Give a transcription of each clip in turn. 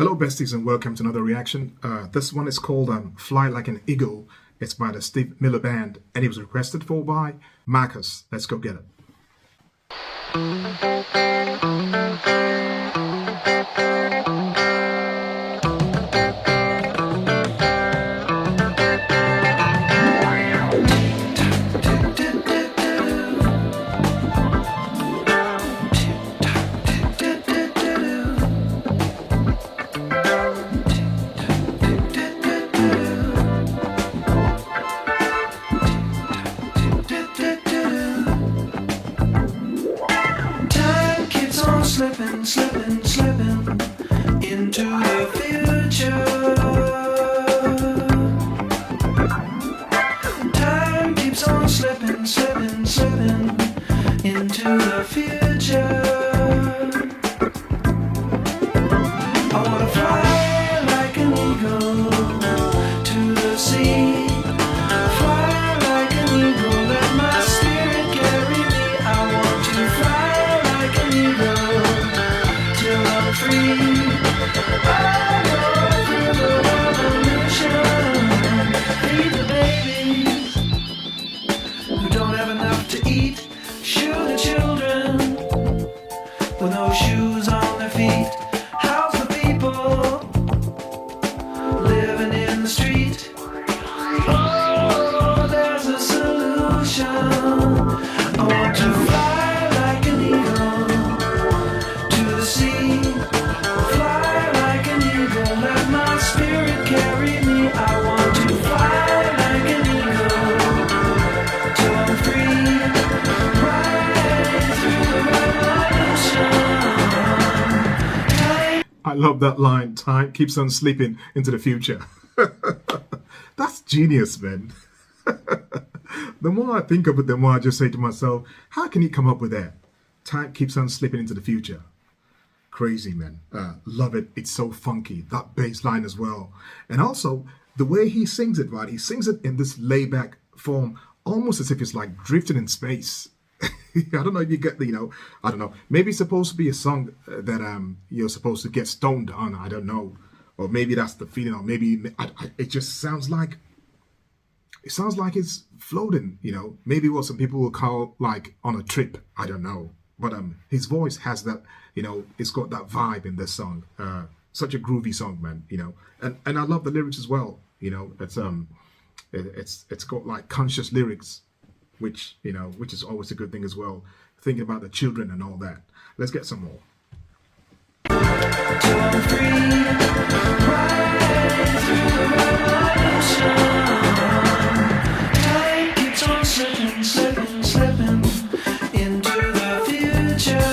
Hello besties and welcome to another reaction. This one is called Fly Like an Eagle. It's by the Steve Miller Band and it was requested for by Marcus. Let's go get it. Slipping into the future. Time keeps on slipping into the future. I wanna fly like an eagle to the sea. Fly like an eagle, let my spirit carry me. I want to fly like an eagle till I'm free. I go through the revolution. Feed the babies who don't have enough to eat. Shoe the children with no shoes on their feet. House the people living in the street. Oh, there's a solution. I want to fly like an eagle to the sea. Fly like an eagle, let my spirit carry me. I want to fly like an eagle till I'm free. Right through the revolution. I love that line. Time keeps on slipping into the future. That's genius, man. The more I think of it, the more I just say to myself, how can he come up with that? Time keeps on slipping into the future. Crazy, man. Love it. It's so funky. That bass line as well. And also, the way he sings it, right? He sings it in this layback form, almost as if it's like drifting in space. I don't know if you get the, I don't know. Maybe it's supposed to be a song that you're supposed to get stoned on. I don't know. Or maybe that's the feeling. Or maybe it just sounds like, it's floating, Maybe what some people will call like on a trip. I don't know. But his voice has that, it's got that vibe in this song. Such a groovy song, man, And I love the lyrics as well. It's got like conscious lyrics, which is always a good thing as well. Thinking about the children and all that. Let's get some more. Time keeps on slipping into the future.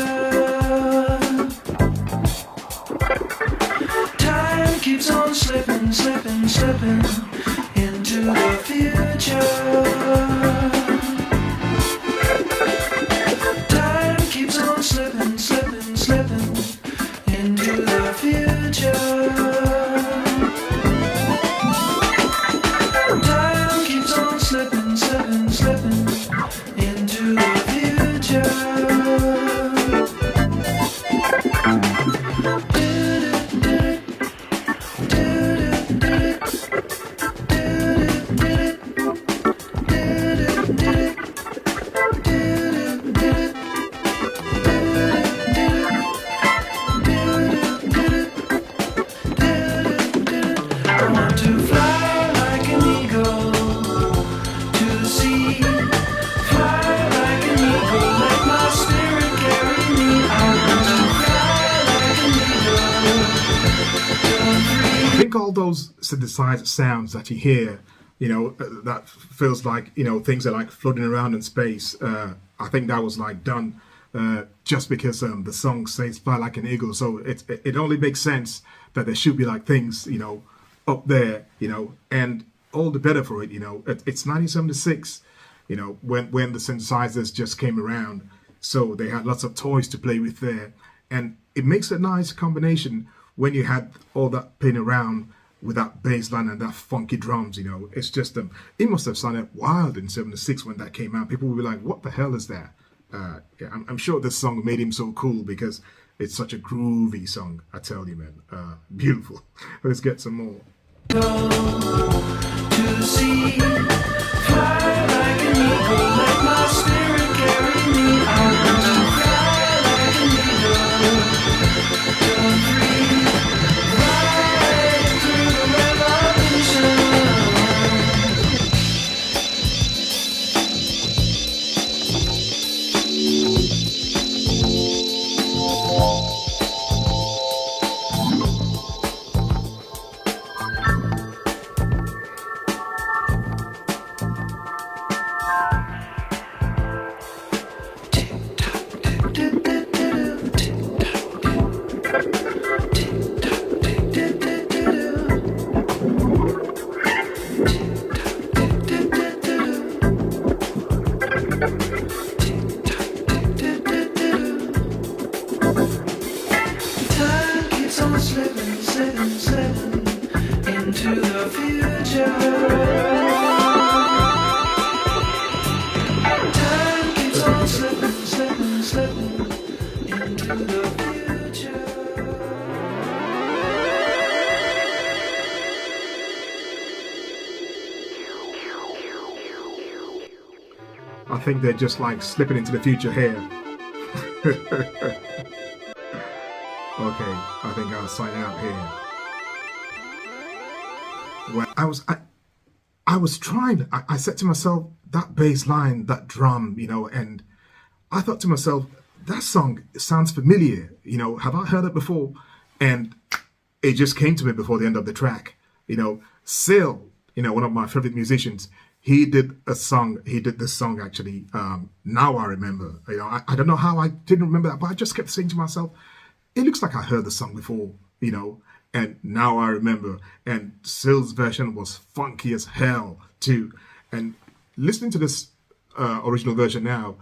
Time keeps on slipping into the future. Time keeps on slipping into the future. Time keeps on slipping into the future. I want to fly like an eagle to the sea. Fly like an eagle, let my spirit carry me. I want to fly like an eagle till I'm free. I think all those synthesizer sounds that you hear, that feels like, things are like floating around in space. I think that was like done just because the song says fly like an eagle. So it only makes sense that there should be like things, up there, and all the better for it, It's 1976, when the synthesizers just came around. So they had lots of toys to play with there. And it makes a nice combination when you had all that playing around with that bass line and that funky drums, It's just, it must have sounded wild in 76 when that came out. People would be like, what the hell is that? Yeah, I'm sure this song made him so cool because It's such a groovy song, I tell you, man. Beautiful. Let's get some more. To the sea, fly like an eagle, let my spirit carry me. I want to fly like an eagle, going free, fly through the revolution. Time keeps on slipping, slipping, slipping into the future. Time keeps on slipping, slipping, slipping into the future. I think they're just like slipping into the future here. Okay, I think I'll sign out here. Well, I was trying. I said to myself, that bass line, that drum, and I thought to myself, that song sounds familiar. Have I heard it before? And it just came to me before the end of the track. Sil, one of my favorite musicians, he did this song actually. Now I remember. I don't know how I didn't remember that, but I just kept saying to myself, it looks like I heard the song before, and now I remember. And Sil's version was funky as hell too. And listening to this original version now,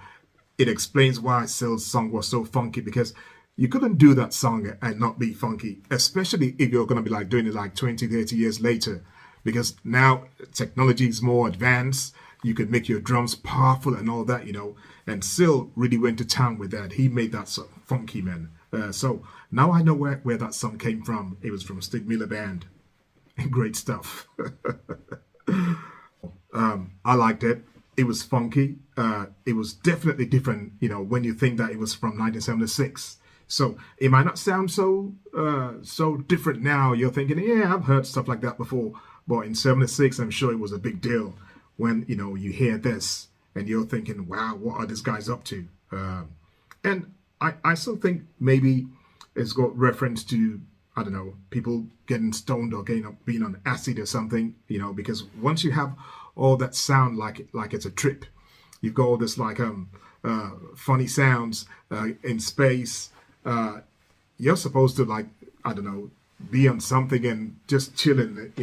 it explains why Sil's song was so funky, because you couldn't do that song and not be funky, especially if you're going to be like doing it like 20, 30 years later, because now technology is more advanced. You could make your drums powerful and all that, and Sil really went to town with that. He made that song funky, man. So now I know where that song came from. It was from Stig Miller Band. Great stuff. I liked it. It was funky. It was definitely different, when you think that it was from 1976. So it might not sound so different now. You're thinking, yeah, I've heard stuff like that before. But in 76, I'm sure it was a big deal when, you hear this and you're thinking, wow, what are these guys up to? And I still think maybe it's got reference to, I don't know, people getting stoned or being on acid or something, because once you have all that sound like it's a trip, you've got all this like funny sounds in space. You're supposed to, like, I don't know, be on something and just chilling,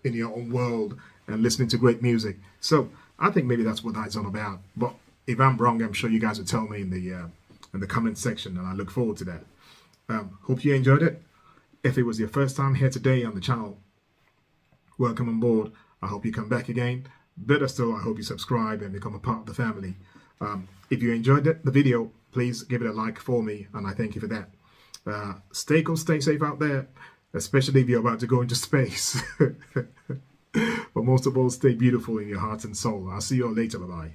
in your own world and listening to great music. So I think maybe that's what that's all about. But if I'm wrong, I'm sure you guys will tell me in the comment section, and I look forward to that. Hope you enjoyed it. If it was your first time here today on the channel, welcome on board. I hope you come back again. Better still, I hope you subscribe and become a part of the family. If you enjoyed the video, please give it a like for me, and I thank you for that. Stay cool, stay safe out there, especially if you're about to go into space. But most of all, stay beautiful in your heart and soul. I'll see you all later. Bye-bye.